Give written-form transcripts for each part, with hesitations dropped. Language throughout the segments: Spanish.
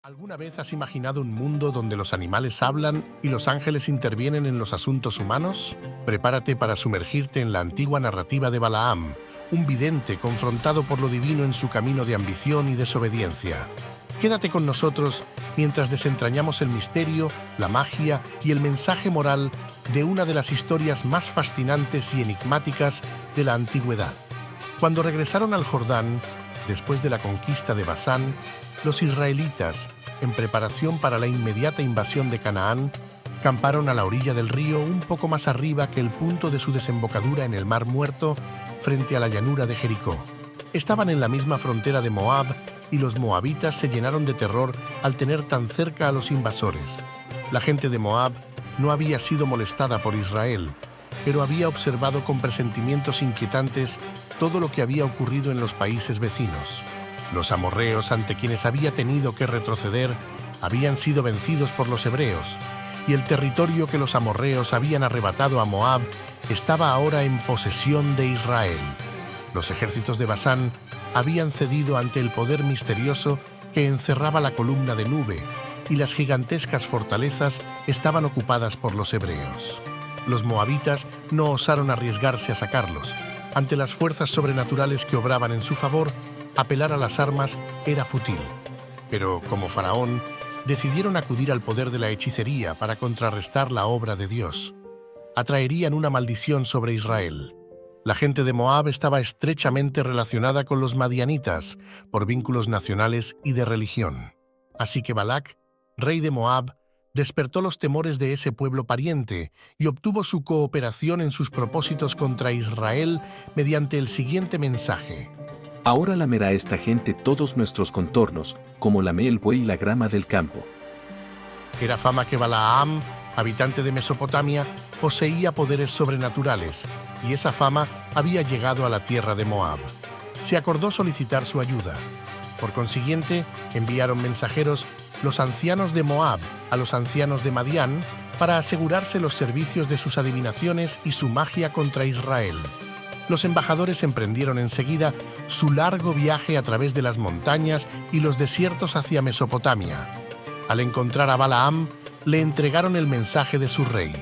¿Alguna vez has imaginado un mundo donde los animales hablan y los ángeles intervienen en los asuntos humanos? Prepárate para sumergirte en la antigua narrativa de Balaam, un vidente confrontado por lo divino en su camino de ambición y desobediencia. Quédate con nosotros mientras desentrañamos el misterio, la magia y el mensaje moral de una de las historias más fascinantes y enigmáticas de la antigüedad. Cuando regresaron al Jordán, después de la conquista de Basán, los israelitas, en preparación para la inmediata invasión de Canaán, camparon a la orilla del río un poco más arriba que el punto de su desembocadura en el Mar Muerto, frente a la llanura de Jericó. Estaban en la misma frontera de Moab y los moabitas se llenaron de terror al tener tan cerca a los invasores. La gente de Moab no había sido molestada por Israel, pero había observado con presentimientos inquietantes todo lo que había ocurrido en los países vecinos. Los amorreos, ante quienes había tenido que retroceder, habían sido vencidos por los hebreos, y el territorio que los amorreos habían arrebatado a Moab estaba ahora en posesión de Israel. Los ejércitos de Basán habían cedido ante el poder misterioso que encerraba la columna de nube, y las gigantescas fortalezas estaban ocupadas por los hebreos. Los moabitas no osaron arriesgarse a sacarlos. Ante las fuerzas sobrenaturales que obraban en su favor, apelar a las armas era fútil. Pero, como faraón, decidieron acudir al poder de la hechicería para contrarrestar la obra de Dios. Atraerían una maldición sobre Israel. La gente de Moab estaba estrechamente relacionada con los madianitas por vínculos nacionales y de religión. Así que Balac, rey de Moab, despertó los temores de ese pueblo pariente y obtuvo su cooperación en sus propósitos contra Israel mediante el siguiente mensaje: Ahora lamerá esta gente todos nuestros contornos, como lame el buey la grama del campo. Era fama que Balaam, habitante de Mesopotamia, poseía poderes sobrenaturales, y esa fama había llegado a la tierra de Moab. Se acordó solicitar su ayuda. Por consiguiente, enviaron mensajeros los ancianos de Moab a los ancianos de Madián para asegurarse los servicios de sus adivinaciones y su magia contra Israel. Los embajadores emprendieron enseguida su largo viaje a través de las montañas y los desiertos hacia Mesopotamia. Al encontrar a Balaam, le entregaron el mensaje de su rey.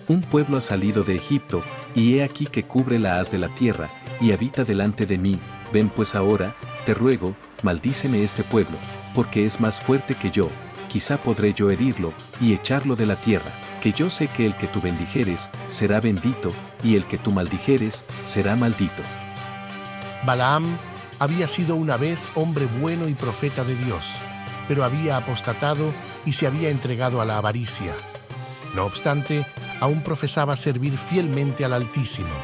Un pueblo ha salido de Egipto, y he aquí que cubre la haz de la tierra, y habita delante de mí. Ven pues ahora, te ruego, maldíceme este pueblo, porque es más fuerte que yo. Quizá podré yo herirlo, y echarlo de la tierra, que yo sé que el que tú bendijeres, será bendito, y el que tú maldijeres, será maldito. Balaam había sido una vez hombre bueno y profeta de Dios, pero había apostatado y se había entregado a la avaricia. No obstante, aún profesaba servir fielmente al Altísimo.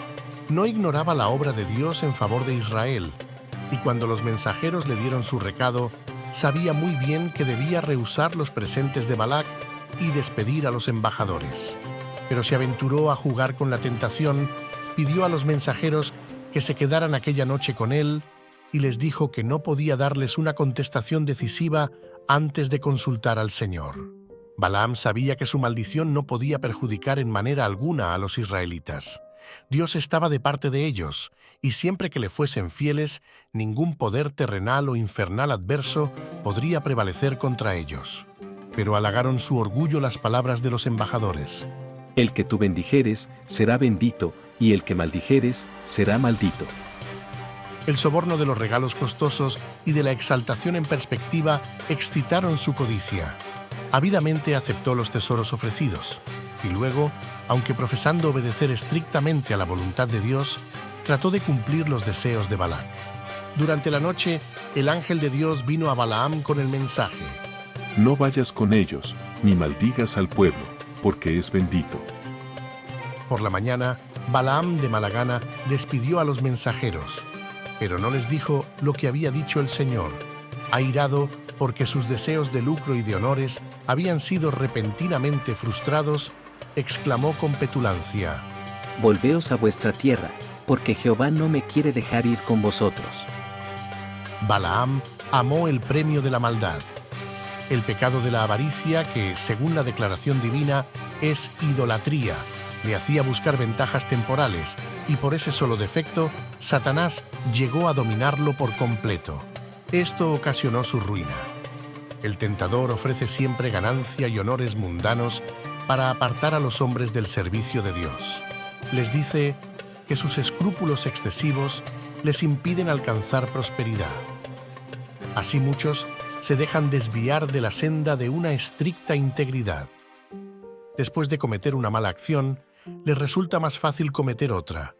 No ignoraba la obra de Dios en favor de Israel, y cuando los mensajeros le dieron su recado, sabía muy bien que debía rehusar los presentes de Balac y despedir a los embajadores. Pero se aventuró a jugar con la tentación, pidió a los mensajeros que se quedaran aquella noche con él y les dijo que no podía darles una contestación decisiva antes de consultar al Señor. Balaam sabía que su maldición no podía perjudicar en manera alguna a los israelitas. Dios estaba de parte de ellos, y siempre que le fuesen fieles, ningún poder terrenal o infernal adverso podría prevalecer contra ellos. Pero halagaron su orgullo las palabras de los embajadores. El que tú bendijeres, será bendito, y el que maldijeres, será maldito. El soborno de los regalos costosos y de la exaltación en perspectiva excitaron su codicia. Ávidamente aceptó los tesoros ofrecidos, y luego, aunque profesando obedecer estrictamente a la voluntad de Dios, trató de cumplir los deseos de Balac. Durante la noche, el ángel de Dios vino a Balaam con el mensaje: No vayas con ellos, ni maldigas al pueblo, porque es bendito. Por la mañana, Balaam de mala gana despidió a los mensajeros, pero no les dijo lo que había dicho el Señor. Airado porque sus deseos de lucro y de honores habían sido repentinamente frustrados, exclamó con petulancia: Volveos a vuestra tierra, porque Jehová no me quiere dejar ir con vosotros. Balaam amó el premio de la maldad. El pecado de la avaricia, que, según la declaración divina, es idolatría, le hacía buscar ventajas temporales, y por ese solo defecto, Satanás llegó a dominarlo por completo. Esto ocasionó su ruina. El tentador ofrece siempre ganancia y honores mundanos para apartar a los hombres del servicio de Dios. Les dice que sus escrúpulos excesivos les impiden alcanzar prosperidad. Así muchos se dejan desviar de la senda de una estricta integridad. Después de cometer una mala acción, les resulta más fácil cometer otra,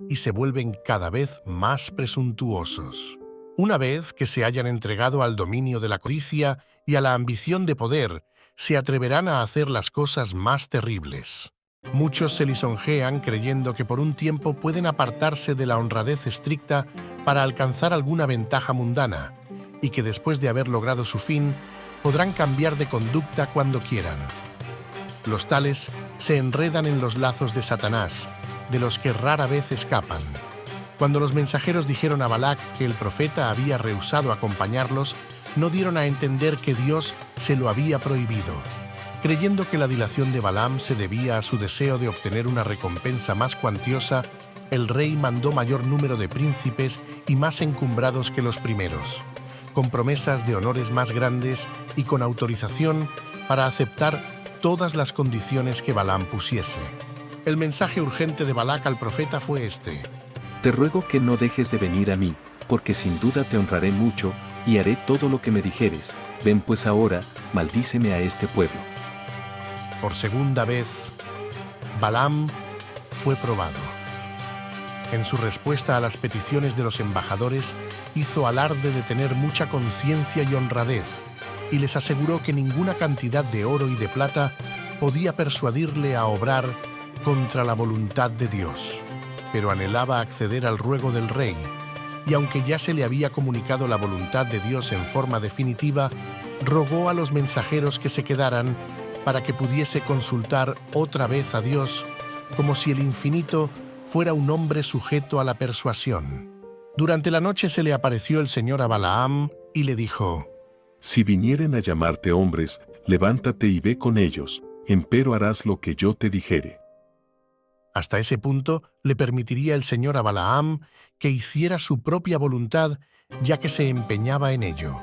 y se vuelven cada vez más presuntuosos. Una vez que se hayan entregado al dominio de la codicia y a la ambición de poder, se atreverán a hacer las cosas más terribles. Muchos se lisonjean creyendo que por un tiempo pueden apartarse de la honradez estricta para alcanzar alguna ventaja mundana, y que después de haber logrado su fin, podrán cambiar de conducta cuando quieran. Los tales se enredan en los lazos de Satanás, de los que rara vez escapan. Cuando los mensajeros dijeron a Balac que el profeta había rehusado acompañarlos, no dieron a entender que Dios se lo había prohibido. Creyendo que la dilación de Balaam se debía a su deseo de obtener una recompensa más cuantiosa, el rey mandó mayor número de príncipes y más encumbrados que los primeros, con promesas de honores más grandes y con autorización para aceptar todas las condiciones que Balaam pusiese. El mensaje urgente de Balac al profeta fue este: Te ruego que no dejes de venir a mí, porque sin duda te honraré mucho, y haré todo lo que me dijeres. Ven pues ahora, maldíceme a este pueblo. Por segunda vez, Balaam fue probado. En su respuesta a las peticiones de los embajadores, hizo alarde de tener mucha conciencia y honradez, y les aseguró que ninguna cantidad de oro y de plata podía persuadirle a obrar contra la voluntad de Dios. Pero anhelaba acceder al ruego del rey, y aunque ya se le había comunicado la voluntad de Dios en forma definitiva, rogó a los mensajeros que se quedaran para que pudiese consultar otra vez a Dios, como si el infinito fuera un hombre sujeto a la persuasión. Durante la noche se le apareció el Señor a Balaam y le dijo: Si vinieren a llamarte hombres, levántate y ve con ellos, empero harás lo que yo te dijere. Hasta ese punto le permitiría el Señor a Balaam que hiciera su propia voluntad, ya que se empeñaba en ello.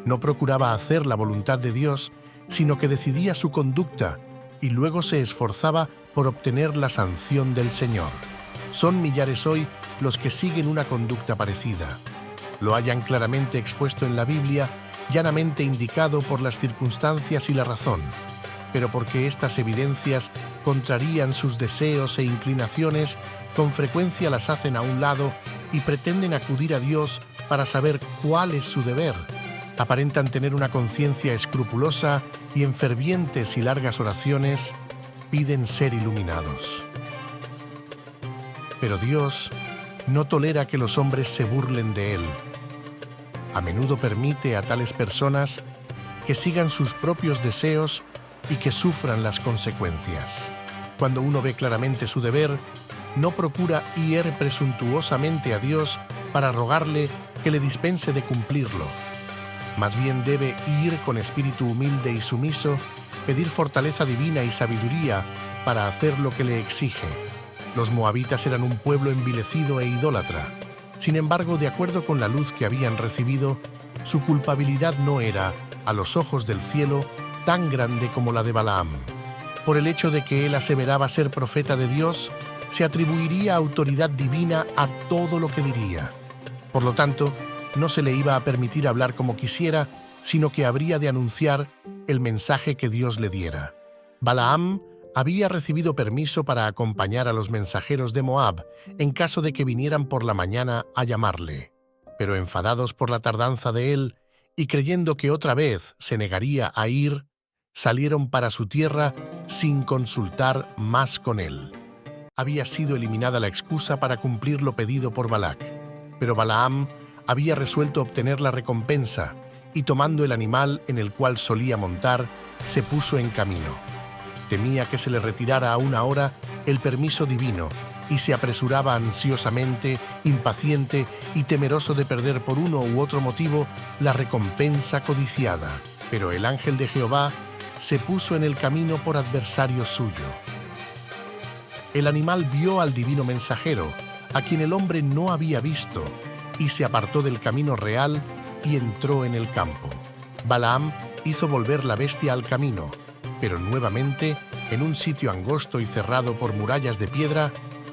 No procuraba hacer la voluntad de Dios, sino que decidía su conducta y luego se esforzaba por obtener la sanción del Señor. Son millares hoy los que siguen una conducta parecida. Lo hayan claramente expuesto en la Biblia, llanamente indicado por las circunstancias y la razón, pero porque estas evidencias contrarían sus deseos e inclinaciones, con frecuencia las hacen a un lado y pretenden acudir a Dios para saber cuál es su deber. Aparentan tener una conciencia escrupulosa y en fervientes y largas oraciones piden ser iluminados. Pero Dios no tolera que los hombres se burlen de Él. A menudo permite a tales personas que sigan sus propios deseos y que sufran las consecuencias. Cuando uno ve claramente su deber, no procura ir presuntuosamente a Dios para rogarle que le dispense de cumplirlo. Más bien debe ir con espíritu humilde y sumiso, pedir fortaleza divina y sabiduría para hacer lo que le exige. Los moabitas eran un pueblo envilecido e idólatra. Sin embargo, de acuerdo con la luz que habían recibido, su culpabilidad no era, a los ojos del cielo, tan grande como la de Balaam. Por el hecho de que él aseveraba ser profeta de Dios, se atribuiría autoridad divina a todo lo que diría. Por lo tanto, no se le iba a permitir hablar como quisiera, sino que habría de anunciar el mensaje que Dios le diera. Balaam había recibido permiso para acompañar a los mensajeros de Moab en caso de que vinieran por la mañana a llamarle. Pero enfadados por la tardanza de él y creyendo que otra vez se negaría a ir, salieron para su tierra sin consultar más con él. Había sido eliminada la excusa para cumplir lo pedido por Balac, pero Balaam había resuelto obtener la recompensa y tomando el animal en el cual solía montar, se puso en camino. Temía que se le retirara a una hora el permiso divino y se apresuraba ansiosamente, impaciente y temeroso de perder por uno u otro motivo la recompensa codiciada. Pero el ángel de Jehová se puso en el camino por adversario suyo. El animal vio al divino mensajero, a quien el hombre no había visto, y se apartó del camino real y entró en el campo. Balaam hizo volver la bestia al camino, pero nuevamente, en un sitio angosto y cerrado por murallas de piedra,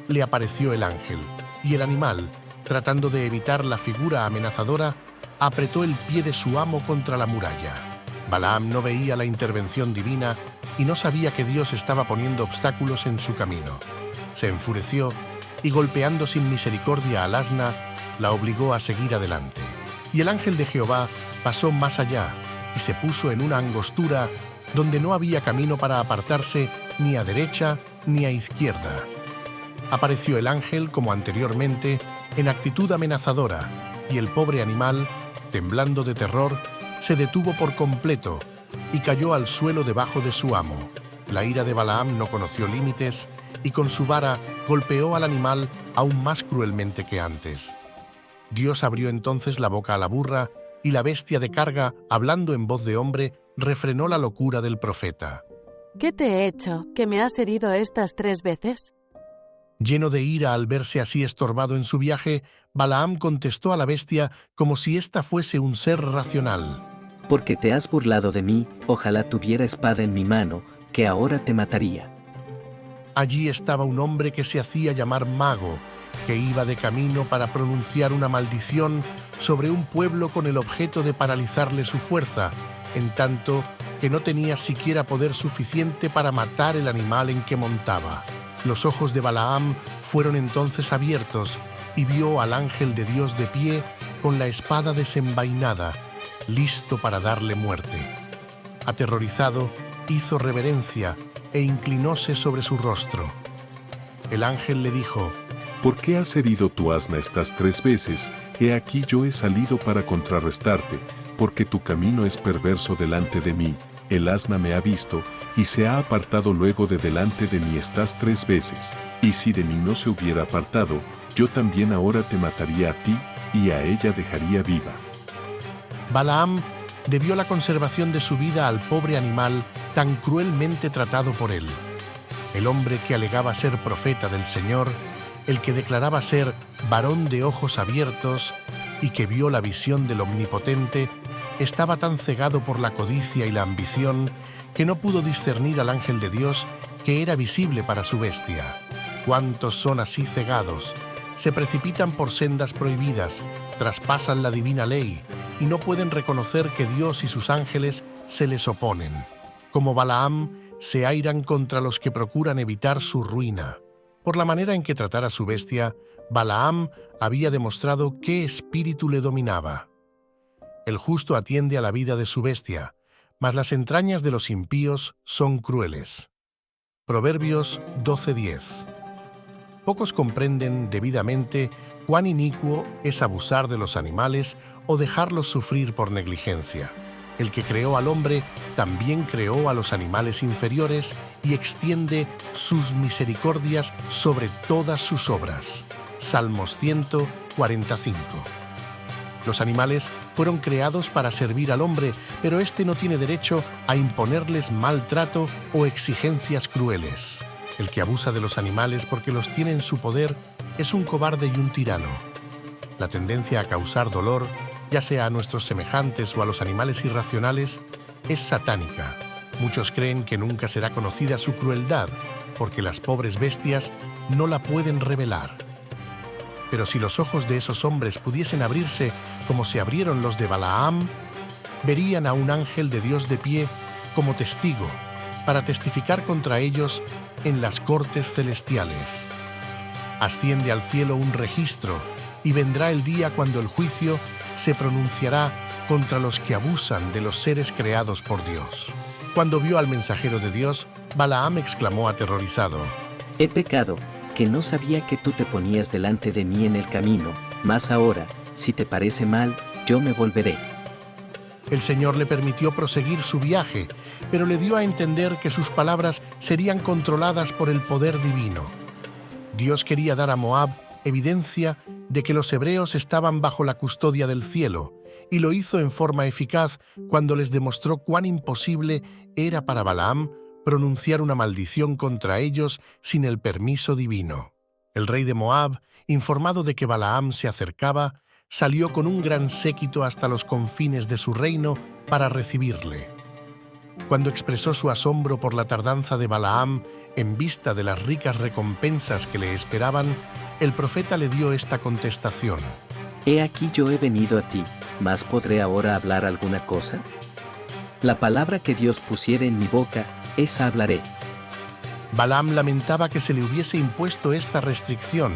le apareció el ángel, y el animal, tratando de evitar la figura amenazadora, apretó el pie de su amo contra la muralla. Balaam no veía la intervención divina y no sabía que Dios estaba poniendo obstáculos en su camino. Se enfureció y, golpeando sin misericordia al asna, la obligó a seguir adelante. Y el ángel de Jehová pasó más allá y se puso en una angostura donde no había camino para apartarse ni a derecha ni a izquierda. Apareció el ángel, como anteriormente, en actitud amenazadora, y el pobre animal, temblando de terror, se detuvo por completo y cayó al suelo debajo de su amo. La ira de Balaam no conoció límites y con su vara golpeó al animal aún más cruelmente que antes. Dios abrió entonces la boca a la burra y la bestia de carga, hablando en voz de hombre, refrenó la locura del profeta. ¿Qué te he hecho, que me has herido estas 3 veces? Lleno de ira al verse así estorbado en su viaje, Balaam contestó a la bestia como si ésta fuese un ser racional. Porque te has burlado de mí, ojalá tuviera espada en mi mano, que ahora te mataría. Allí estaba un hombre que se hacía llamar mago, que iba de camino para pronunciar una maldición sobre un pueblo con el objeto de paralizarle su fuerza, en tanto que no tenía siquiera poder suficiente para matar el animal en que montaba. Los ojos de Balaam fueron entonces abiertos y vio al ángel de Dios de pie con la espada desenvainada, listo para darle muerte. Aterrorizado, hizo reverencia e inclinóse sobre su rostro. El ángel le dijo: ¿Por qué has herido tu asna estas 3 veces? He aquí yo he salido para contrarrestarte, porque tu camino es perverso delante de mí. El asna me ha visto, y se ha apartado luego de delante de mí estas 3 veces. Y si de mí no se hubiera apartado, yo también ahora te mataría a ti, y a ella dejaría viva. Balaam debió la conservación de su vida al pobre animal tan cruelmente tratado por él. El hombre que alegaba ser profeta del Señor, el que declaraba ser varón de ojos abiertos y que vio la visión del Omnipotente, estaba tan cegado por la codicia y la ambición que no pudo discernir al ángel de Dios que era visible para su bestia. ¿Cuántos son así cegados? Se precipitan por sendas prohibidas, traspasan la divina ley y no pueden reconocer que Dios y sus ángeles se les oponen. Como Balaam, se airan contra los que procuran evitar su ruina. Por la manera en que tratara a su bestia, Balaam había demostrado qué espíritu le dominaba. El justo atiende a la vida de su bestia, mas las entrañas de los impíos son crueles. Proverbios 12:10. Pocos comprenden debidamente cuán inicuo es abusar de los animales o dejarlos sufrir por negligencia. El que creó al hombre también creó a los animales inferiores y extiende sus misericordias sobre todas sus obras. Salmos 145. Los animales fueron creados para servir al hombre, pero éste no tiene derecho a imponerles maltrato o exigencias crueles. El que abusa de los animales porque los tiene en su poder es un cobarde y un tirano. La tendencia a causar dolor, ya sea a nuestros semejantes o a los animales irracionales, es satánica. Muchos creen que nunca será conocida su crueldad, porque las pobres bestias no la pueden revelar. Pero si los ojos de esos hombres pudiesen abrirse como se abrieron los de Balaam, verían a un ángel de Dios de pie como testigo para testificar contra ellos en las cortes celestiales. Asciende al cielo un registro y vendrá el día cuando el juicio se pronunciará contra los que abusan de los seres creados por Dios. Cuando vio al mensajero de Dios, Balaam exclamó aterrorizado: He pecado, que no sabía que tú te ponías delante de mí en el camino, mas ahora, si te parece mal, yo me volveré. El Señor le permitió proseguir su viaje, pero le dio a entender que sus palabras serían controladas por el poder divino. Dios quería dar a Moab evidencia de que los hebreos estaban bajo la custodia del cielo, y lo hizo en forma eficaz cuando les demostró cuán imposible era para Balaam pronunciar una maldición contra ellos sin el permiso divino. El rey de Moab, informado de que Balaam se acercaba, salió con un gran séquito hasta los confines de su reino para recibirle. Cuando expresó su asombro por la tardanza de Balaam en vista de las ricas recompensas que le esperaban, el profeta le dio esta contestación: He aquí yo he venido a ti, ¿mas podré ahora hablar alguna cosa? La palabra que Dios pusiere en mi boca, esa hablaré. Balaam lamentaba que se le hubiese impuesto esta restricción.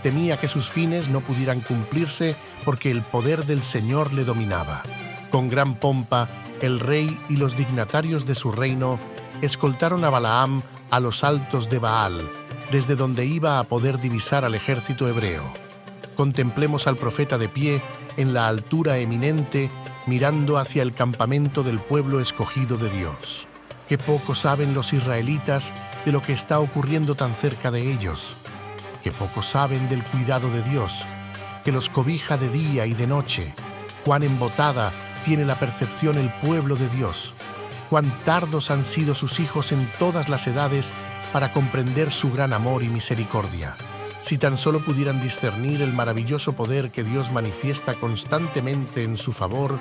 Temía que sus fines no pudieran cumplirse porque el poder del Señor le dominaba. Con gran pompa, el rey y los dignatarios de su reino escoltaron a Balaam a los altos de Baal, desde donde iba a poder divisar al ejército hebreo. Contemplemos al profeta de pie en la altura eminente, mirando hacia el campamento del pueblo escogido de Dios. Qué poco saben los israelitas de lo que está ocurriendo tan cerca de ellos. Qué poco saben del cuidado de Dios, que los cobija de día y de noche. Cuán embotada tiene la percepción el pueblo de Dios. Cuán tardos han sido sus hijos en todas las edades para comprender su gran amor y misericordia. Si tan solo pudieran discernir el maravilloso poder que Dios manifiesta constantemente en su favor,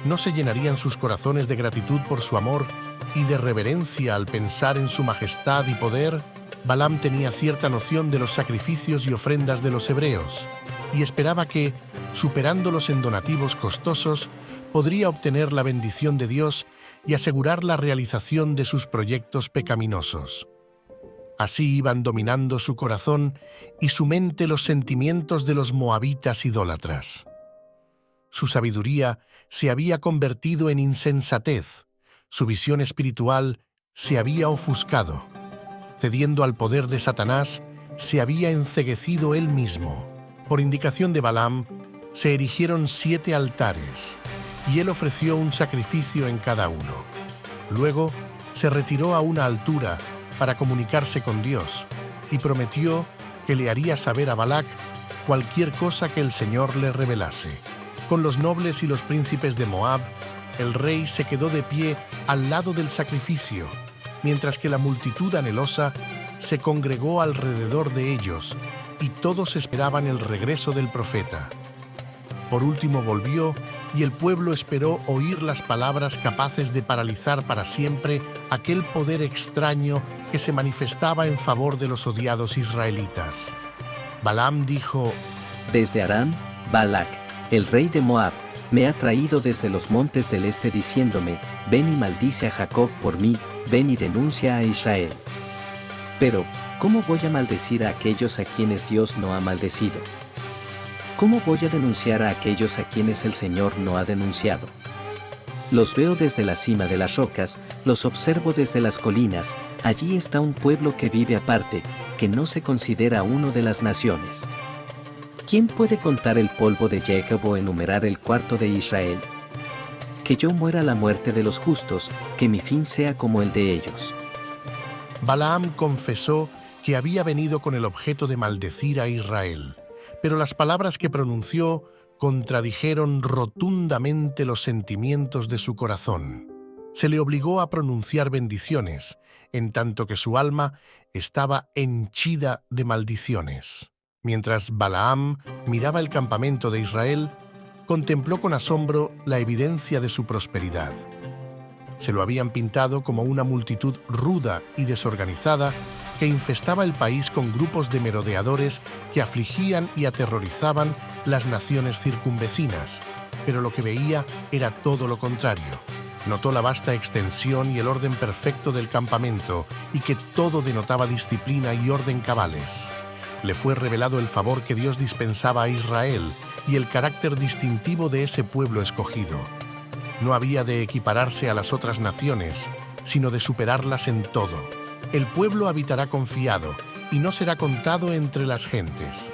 ¿no se llenarían sus corazones de gratitud por su amor y de reverencia al pensar en su majestad y poder? Balaam tenía cierta noción de los sacrificios y ofrendas de los hebreos, y esperaba que, superándolos en donativos costosos, podría obtener la bendición de Dios y asegurar la realización de sus proyectos pecaminosos. Así iban dominando su corazón y su mente los sentimientos de los moabitas idólatras. Su sabiduría se había convertido en insensatez, su visión espiritual se había ofuscado. Cediendo al poder de Satanás, se había enceguecido él mismo. Por indicación de Balaam, se erigieron 7 altares, y él ofreció un sacrificio en cada uno. Luego, se retiró a una altura para comunicarse con Dios, y prometió que le haría saber a Balac cualquier cosa que el Señor le revelase. Con los nobles y los príncipes de Moab, el rey se quedó de pie al lado del sacrificio, mientras que la multitud anhelosa se congregó alrededor de ellos, y todos esperaban el regreso del profeta. Por último volvió, y el pueblo esperó oír las palabras capaces de paralizar para siempre aquel poder extraño que se manifestaba en favor de los odiados israelitas. Balaam dijo: Desde Aram, Balac, el rey de Moab, me ha traído desde los montes del este diciéndome: ven y maldice a Jacob por mí, ven y denuncia a Israel. Pero, ¿cómo voy a maldecir a aquellos a quienes Dios no ha maldecido? ¿Cómo voy a denunciar a aquellos a quienes el Señor no ha denunciado? Los veo desde la cima de las rocas, los observo desde las colinas, allí está un pueblo que vive aparte, que no se considera uno de las naciones. ¿Quién puede contar el polvo de Jacob o enumerar el cuarto de Israel? Que yo muera la muerte de los justos, que mi fin sea como el de ellos. Balaam confesó que había venido con el objeto de maldecir a Israel, pero las palabras que pronunció contradijeron rotundamente los sentimientos de su corazón. Se le obligó a pronunciar bendiciones, en tanto que su alma estaba henchida de maldiciones. Mientras Balaam miraba el campamento de Israel, contempló con asombro la evidencia de su prosperidad. Se lo habían pintado como una multitud ruda y desorganizada que infestaba el país con grupos de merodeadores que afligían y aterrorizaban las naciones circunvecinas, pero lo que veía era todo lo contrario. Notó la vasta extensión y el orden perfecto del campamento y que todo denotaba disciplina y orden cabales. Le fue revelado el favor que Dios dispensaba a Israel y el carácter distintivo de ese pueblo escogido. No había de equipararse a las otras naciones, sino de superarlas en todo. El pueblo habitará confiado y no será contado entre las gentes.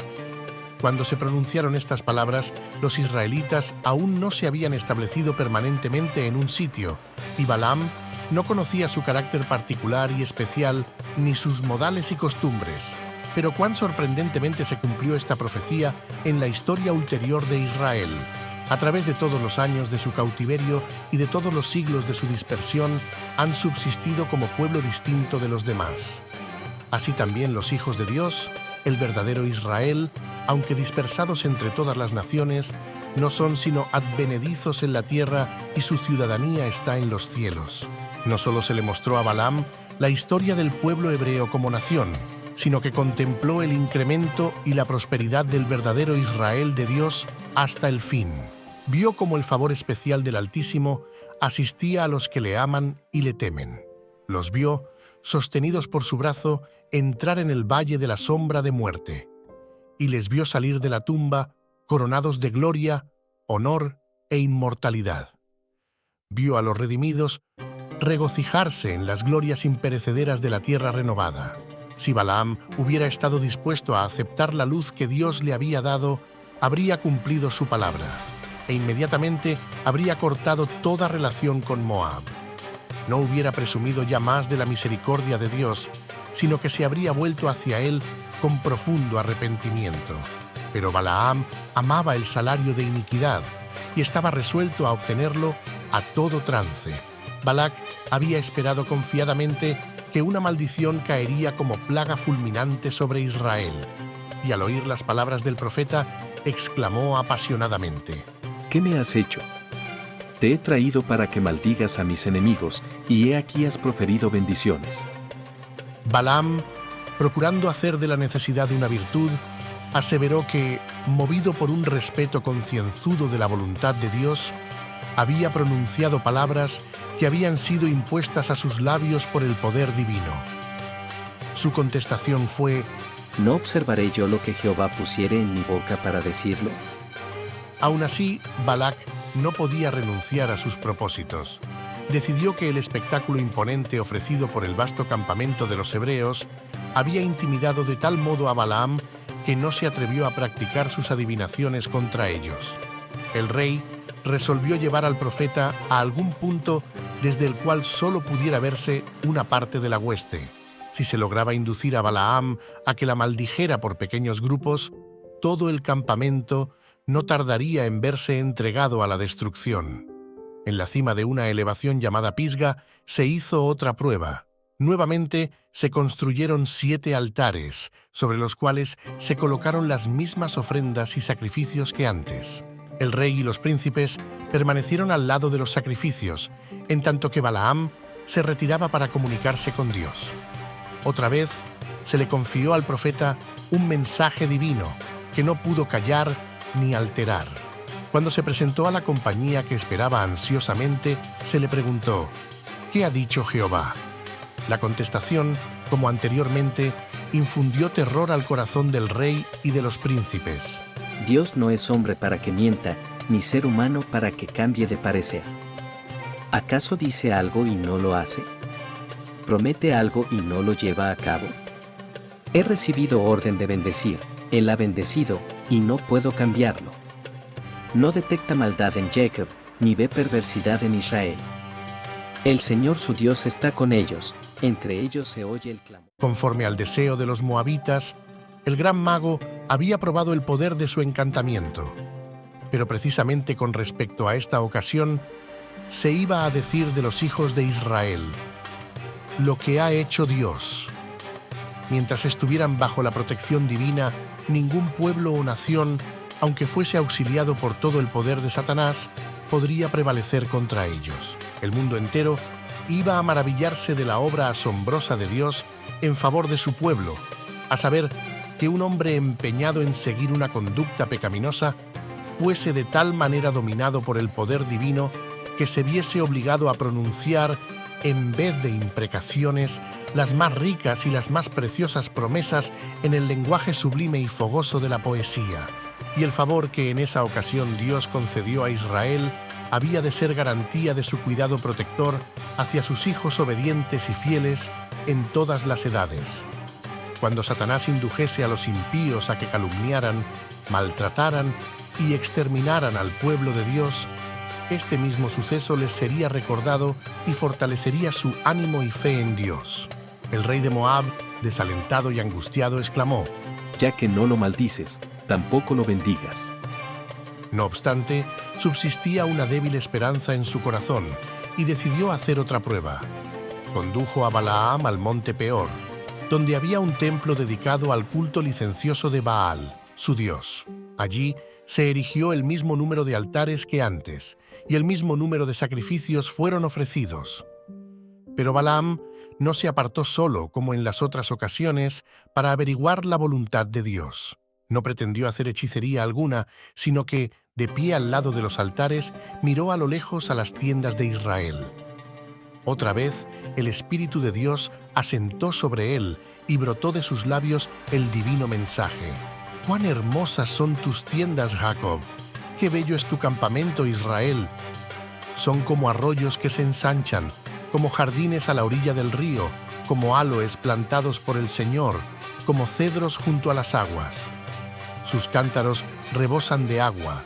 Cuando se pronunciaron estas palabras, los israelitas aún no se habían establecido permanentemente en un sitio, y Balaam no conocía su carácter particular y especial ni sus modales y costumbres. Pero cuán sorprendentemente se cumplió esta profecía en la historia ulterior de Israel. A través de todos los años de su cautiverio y de todos los siglos de su dispersión, han subsistido como pueblo distinto de los demás. Así también los hijos de Dios, el verdadero Israel, aunque dispersados entre todas las naciones, no son sino advenedizos en la tierra y su ciudadanía está en los cielos. No solo se le mostró a Balaam la historia del pueblo hebreo como nación, sino que contempló el incremento y la prosperidad del verdadero Israel de Dios hasta el fin. Vio cómo el favor especial del Altísimo asistía a los que le aman y le temen. Los vio, sostenidos por su brazo, entrar en el valle de la sombra de muerte, y les vio salir de la tumba coronados de gloria, honor e inmortalidad. Vio a los redimidos regocijarse en las glorias imperecederas de la tierra renovada. Si Balaam hubiera estado dispuesto a aceptar la luz que Dios le había dado, habría cumplido su palabra, e inmediatamente habría cortado toda relación con Moab. No hubiera presumido ya más de la misericordia de Dios, sino que se habría vuelto hacia él con profundo arrepentimiento. Pero Balaam amaba el salario de iniquidad y estaba resuelto a obtenerlo a todo trance. Balac había esperado confiadamente que una maldición caería como plaga fulminante sobre Israel, y al oír las palabras del profeta, exclamó apasionadamente: ¿Qué me has hecho? Te he traído para que maldigas a mis enemigos, y he aquí has proferido bendiciones. Balaam, procurando hacer de la necesidad una virtud, aseveró que, movido por un respeto concienzudo de la voluntad de Dios, había pronunciado palabras que habían sido impuestas a sus labios por el poder divino. Su contestación fue: ¿no observaré yo lo que Jehová pusiere en mi boca para decirlo? Aún así, Balac no podía renunciar a sus propósitos. Decidió que el espectáculo imponente ofrecido por el vasto campamento de los hebreos había intimidado de tal modo a Balaam que no se atrevió a practicar sus adivinaciones contra ellos. El rey resolvió llevar al profeta a algún punto desde el cual solo pudiera verse una parte de la hueste. Si se lograba inducir a Balaam a que la maldijera por pequeños grupos, todo el campamento no tardaría en verse entregado a la destrucción. En la cima de una elevación llamada Pisga se hizo otra prueba. Nuevamente se construyeron 7 altares, sobre los cuales se colocaron las mismas ofrendas y sacrificios que antes. El rey y los príncipes permanecieron al lado de los sacrificios, en tanto que Balaam se retiraba para comunicarse con Dios. Otra vez se le confió al profeta un mensaje divino que no pudo callar ni alterar. Cuando se presentó a la compañía que esperaba ansiosamente, se le preguntó: ¿qué ha dicho Jehová? La contestación, como anteriormente, infundió terror al corazón del rey y de los príncipes. Dios no es hombre para que mienta, ni ser humano para que cambie de parecer. ¿Acaso dice algo y no lo hace? ¿Promete algo y no lo lleva a cabo? He recibido orden de bendecir, él ha bendecido, y no puedo cambiarlo. No detecta maldad en Jacob, ni ve perversidad en Israel. El Señor su Dios está con ellos, entre ellos se oye el clamor. Conforme al deseo de los moabitas, el gran mago había probado el poder de su encantamiento. Pero precisamente con respecto a esta ocasión, se iba a decir de los hijos de Israel: lo que ha hecho Dios. Mientras estuvieran bajo la protección divina, ningún pueblo o nación, aunque fuese auxiliado por todo el poder de Satanás, podría prevalecer contra ellos. El mundo entero iba a maravillarse de la obra asombrosa de Dios en favor de su pueblo, a saber, que un hombre empeñado en seguir una conducta pecaminosa fuese de tal manera dominado por el poder divino que se viese obligado a pronunciar, en vez de imprecaciones, las más ricas y las más preciosas promesas en el lenguaje sublime y fogoso de la poesía. Y el favor que en esa ocasión Dios concedió a Israel había de ser garantía de su cuidado protector hacia sus hijos obedientes y fieles en todas las edades. Cuando Satanás indujese a los impíos a que calumniaran, maltrataran y exterminaran al pueblo de Dios, este mismo suceso les sería recordado y fortalecería su ánimo y fe en Dios. El rey de Moab, desalentado y angustiado, exclamó: Ya que no lo maldices, tampoco lo bendigas. No obstante, subsistía una débil esperanza en su corazón y decidió hacer otra prueba. Condujo a Balaam al monte Peor, donde había un templo dedicado al culto licencioso de Baal. su dios. Allí se erigió el mismo número de altares que antes, y el mismo número de sacrificios fueron ofrecidos. Pero Balaam no se apartó solo, como en las otras ocasiones, para averiguar la voluntad de Dios. No pretendió hacer hechicería alguna, sino que, de pie al lado de los altares, miró a lo lejos a las tiendas de Israel. Otra vez, el Espíritu de Dios asentó sobre él y brotó de sus labios el divino mensaje. «¡Cuán hermosas son tus tiendas, Jacob! ¡Qué bello es tu campamento, Israel! Son como arroyos que se ensanchan, como jardines a la orilla del río, como aloes plantados por el Señor, como cedros junto a las aguas. Sus cántaros rebosan de agua,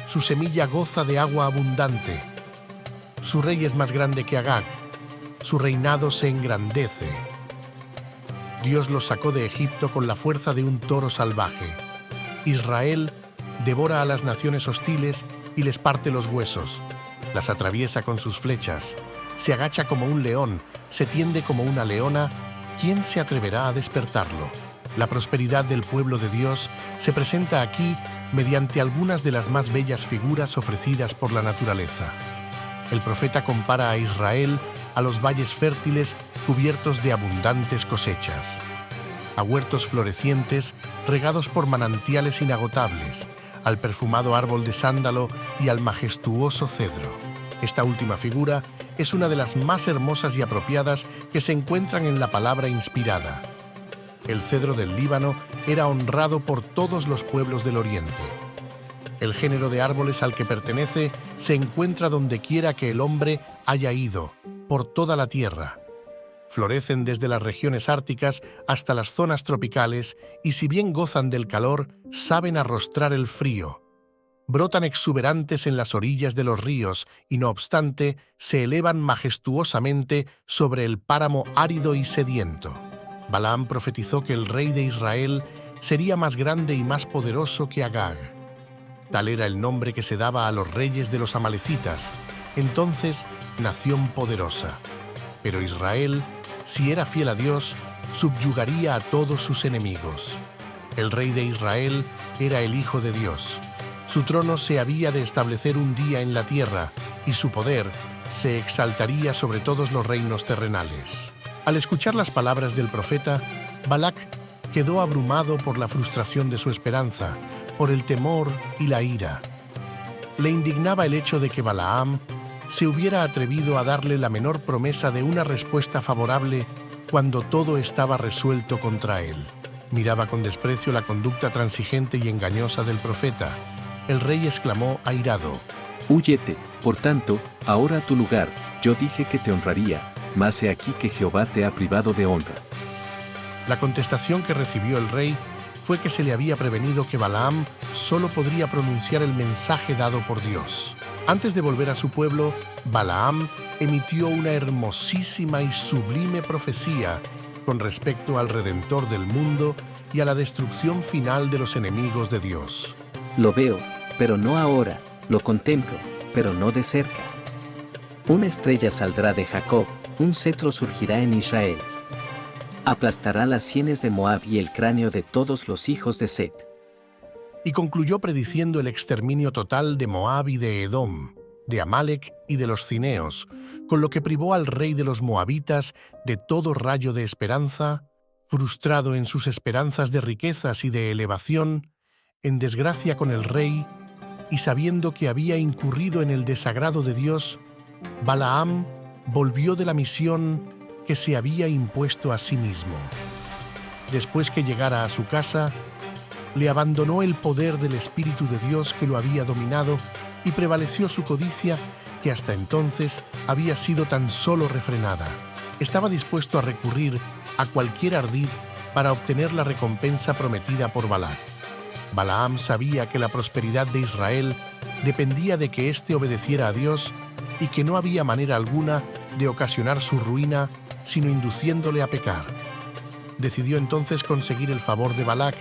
su semilla goza de agua abundante. Su rey es más grande que Agag, su reinado se engrandece. Dios los sacó de Egipto con la fuerza de un toro salvaje. Israel devora a las naciones hostiles y les parte los huesos, las atraviesa con sus flechas, se agacha como un león, se tiende como una leona. ¿Quién se atreverá a despertarlo? La prosperidad del pueblo de Dios se presenta aquí mediante algunas de las más bellas figuras ofrecidas por la naturaleza. El profeta compara a Israel a los valles fértiles cubiertos de abundantes cosechas, a huertos florecientes regados por manantiales inagotables, al perfumado árbol de sándalo y al majestuoso cedro. Esta última figura es una de las más hermosas y apropiadas que se encuentran en la palabra inspirada. El cedro del Líbano era honrado por todos los pueblos del Oriente. El género de árboles al que pertenece se encuentra donde quiera que el hombre haya ido, por toda la tierra. Florecen desde las regiones árticas hasta las zonas tropicales y si bien gozan del calor, saben arrostrar el frío. Brotan exuberantes en las orillas de los ríos y, no obstante, se elevan majestuosamente sobre el páramo árido y sediento. Balaam profetizó que el rey de Israel sería más grande y más poderoso que Agag. Tal era el nombre que se daba a los reyes de los amalecitas, entonces nación poderosa. Pero Israel, si era fiel a Dios, subyugaría a todos sus enemigos. El rey de Israel era el Hijo de Dios. Su trono se había de establecer un día en la tierra y su poder se exaltaría sobre todos los reinos terrenales. Al escuchar las palabras del profeta, Balac quedó abrumado por la frustración de su esperanza, por el temor y la ira. Le indignaba el hecho de que Balaam se hubiera atrevido a darle la menor promesa de una respuesta favorable cuando todo estaba resuelto contra él. Miraba con desprecio la conducta transigente y engañosa del profeta. El rey exclamó airado: «Húyete, por tanto, ahora a tu lugar, yo dije que te honraría, mas he aquí que Jehová te ha privado de honra». La contestación que recibió el rey fue que se le había prevenido que Balaam solo podría pronunciar el mensaje dado por Dios. Antes de volver a su pueblo, Balaam emitió una hermosísima y sublime profecía con respecto al Redentor del mundo y a la destrucción final de los enemigos de Dios. Lo veo, pero no ahora, lo contemplo, pero no de cerca. Una estrella saldrá de Jacob, un cetro surgirá en Israel. Aplastará las sienes de Moab y el cráneo de todos los hijos de Set. Y concluyó prediciendo el exterminio total de Moab y de Edom, de Amalec y de los cineos, con lo que privó al rey de los moabitas de todo rayo de esperanza, frustrado en sus esperanzas de riquezas y de elevación, en desgracia con el rey, y sabiendo que había incurrido en el desagrado de Dios, Balaam volvió de la misión que se había impuesto a sí mismo. Después que llegara a su casa, le abandonó el poder del Espíritu de Dios que lo había dominado y prevaleció su codicia, que hasta entonces había sido tan solo refrenada. Estaba dispuesto a recurrir a cualquier ardid para obtener la recompensa prometida por Balac. Balaam sabía que la prosperidad de Israel dependía de que éste obedeciera a Dios y que no había manera alguna de ocasionar su ruina sino induciéndole a pecar. Decidió entonces conseguir el favor de Balac,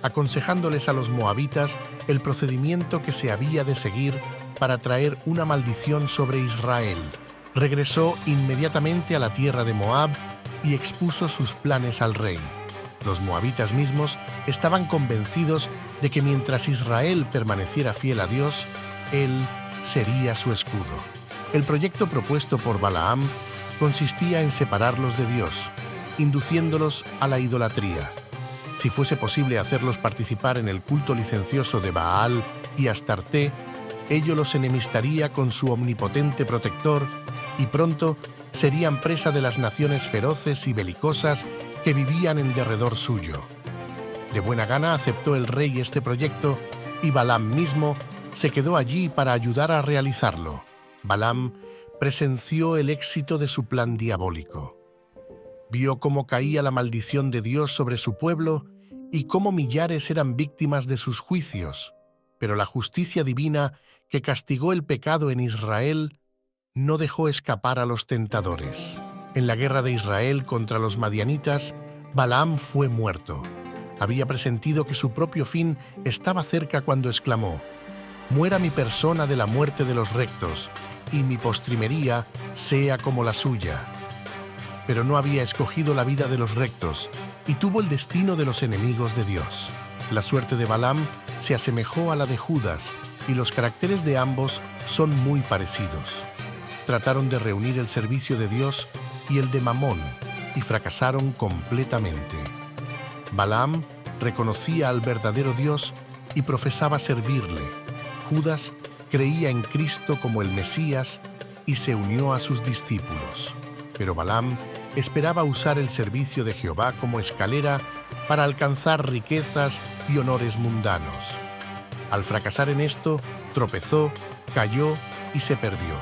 aconsejándoles a los moabitas el procedimiento que se había de seguir para traer una maldición sobre Israel. Regresó inmediatamente a la tierra de Moab y expuso sus planes al rey. Los moabitas mismos estaban convencidos de que mientras Israel permaneciera fiel a Dios, Él sería su escudo. El proyecto propuesto por Balaam consistía en separarlos de Dios, induciéndolos a la idolatría. Si fuese posible hacerlos participar en el culto licencioso de Baal y Astarté, ello los enemistaría con su omnipotente protector y pronto serían presa de las naciones feroces y belicosas que vivían en derredor suyo. De buena gana aceptó el rey este proyecto y Balaam mismo se quedó allí para ayudar a realizarlo. Balaam presenció el éxito de su plan diabólico. Vio cómo caía la maldición de Dios sobre su pueblo y cómo millares eran víctimas de sus juicios, pero la justicia divina que castigó el pecado en Israel no dejó escapar a los tentadores. En la guerra de Israel contra los madianitas, Balaam fue muerto. Había presentido que su propio fin estaba cerca cuando exclamó: «Muera mi persona de la muerte de los rectos, y mi postrimería sea como la suya». Pero no había escogido la vida de los rectos, y tuvo el destino de los enemigos de Dios. La suerte de Balaam se asemejó a la de Judas, y los caracteres de ambos son muy parecidos. Trataron de reunir el servicio de Dios y el de Mamón, y fracasaron completamente. Balaam reconocía al verdadero Dios y profesaba servirle. Judas creía en Cristo como el Mesías y se unió a sus discípulos. Pero Balaam esperaba usar el servicio de Jehová como escalera para alcanzar riquezas y honores mundanos. Al fracasar en esto, tropezó, cayó y se perdió.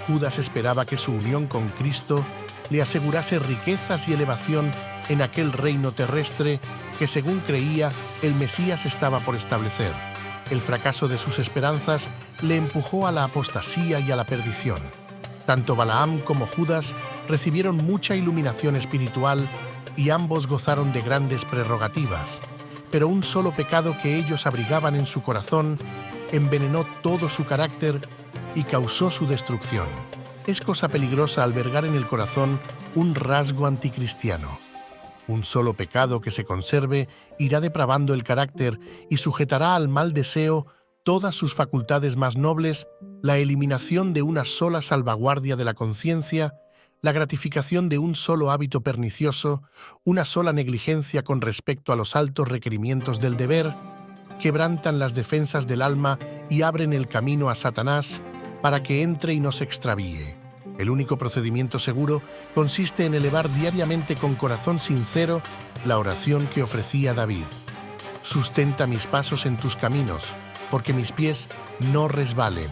Judas esperaba que su unión con Cristo le asegurase riquezas y elevación en aquel reino terrestre que, según creía, el Mesías estaba por establecer. El fracaso de sus esperanzas le empujó a la apostasía y a la perdición. Tanto Balaam como Judas recibieron mucha iluminación espiritual y ambos gozaron de grandes prerrogativas, pero un solo pecado que ellos abrigaban en su corazón envenenó todo su carácter y causó su destrucción. Es cosa peligrosa albergar en el corazón un rasgo anticristiano. Un solo pecado que se conserve irá depravando el carácter y sujetará al mal deseo todas sus facultades más nobles, la eliminación de una sola salvaguardia de la conciencia, la gratificación de un solo hábito pernicioso, una sola negligencia con respecto a los altos requerimientos del deber, quebrantan las defensas del alma y abren el camino a Satanás para que entre y nos extravíe. El único procedimiento seguro consiste en elevar diariamente con corazón sincero la oración que ofrecía David. Sustenta mis pasos en tus caminos, porque mis pies no resbalen.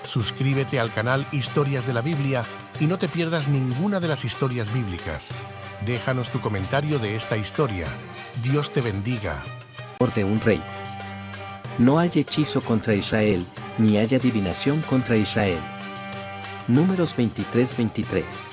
Suscríbete al canal Historias de la Biblia y no te pierdas ninguna de las historias bíblicas. Déjanos tu comentario de esta historia. Dios te bendiga. De un rey. No hay hechizo contra Israel, ni hay adivinación contra Israel. Números 23:23.